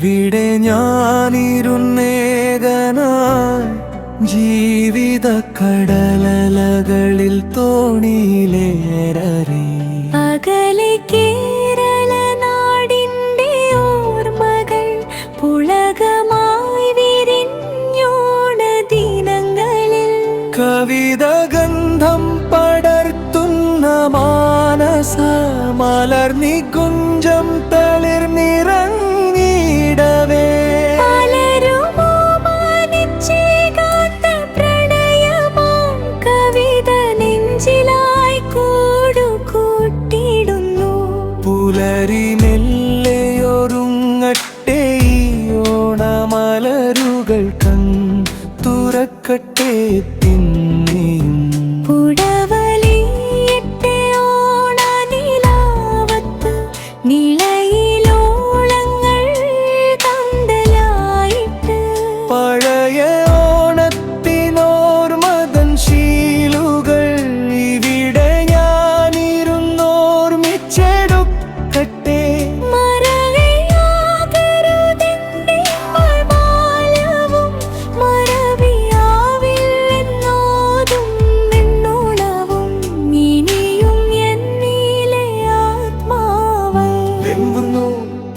ഇവിടെ ഞാനിരുന്നേകനായി ജീവിത കടലലകളിൽ തോണിയിലേറി അകലെ കേരള നാടിന്റെ ഓർമ്മകൾ പുളകമായി വിരിഞ്ഞോണ ദിനങ്ങളിൽ കവിത ഗന്ധം പടർത്തുന്ന മാനസ മലർനികുഞ്ചം തളിർനിറങ്ങിടവേ പുലരി മെല്ലെയൊരുങ്ങട്ടെ ഈ ഓണമലരുകൾ കൺ തുറക്കട്ടെ പിന്നെയും പുടവലിയട്ടെ ഓണനിലാവത്ത് നിളയിലോളങ്ങൾ തന്തലായിട്ട് പഴയ ഓണത്തിനോർമതൻ ശീലുകൾ ഇവിടെ ഞാനിരുന്നോർമ്മിച്ചെടുക്കട്ടെ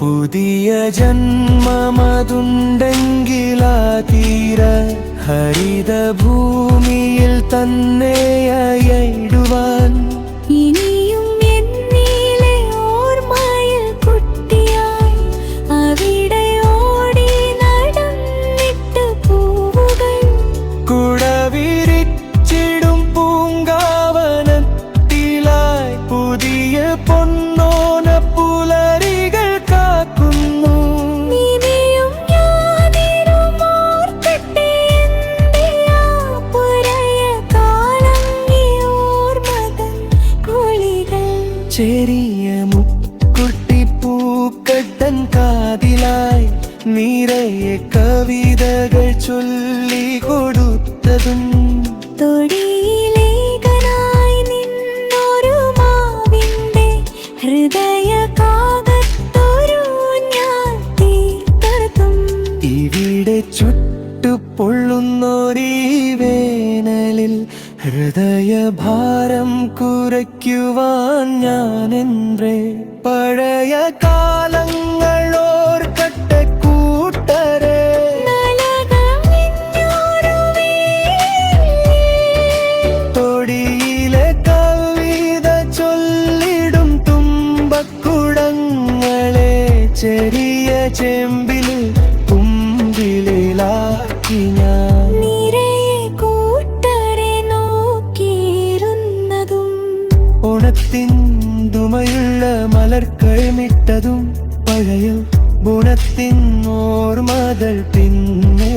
പുതിയ ജന്മമതുണ്ടെങ്കിലാ തീര ഹരിത ഭൂമിയിൽ തന്നെയായിടുവാൻ ഇനിയും എന്നീലെ ഓർമ്മയിൽ കുട്ടിയായി അവിടെ ഓടി നടന്നിട്ട് പൂവുകൾ കുടവിരിച്ചിടും പൂങ്കാവനത്തിലായി പുതിയ പൊന്നോന പുലരികൾ കാക്കുന്നു ഇനിയും ഞാനിരുമോർക്കട്ടെ എന്റെ ആ പുരയ കാലം ഈ ഓർമ്മതൻ കുളികൾ ചെറിയ മുക്കുട്ടി പൂക്കട്ടൻ കാതിലായി നിറയെ കവിതകൾ ചൊല്ലിക്കൊടുത്തതും തൊടിയിലേകനായി നിന്നൊരു മാവിന്റെ ഹൃദയ കാകത്തൊരു ഞാൻ തീർത്തതും ഇവിടെ ചുട്ടുപൊള്ളുന്നൊരീ വേനലിൽ ഹൃദയഭാരം കുറയ്ക്കുവാൻ ഞാനെന്റെ പഴയ കാലങ്ങൾ ഓർക്കട്ടെ കൂട്ടരെ തൊടിയിലെ കവിത ചൊല്ലിടും തുമ്പക്കുടങ്ങളെ ചെറിയ ചെമ്പിൽ കുമ്പിളിലാക്കി ഞാൻ നിറയെ കൂട്ടരെ നോക്കിയിരുന്നതും ഓണത്തിൻ ദുമയുള്ള മലർക്കൾ മിട്ടതും പഴയ ഗുണത്തിൻ ഓർമ്മകൾ പിന്നെ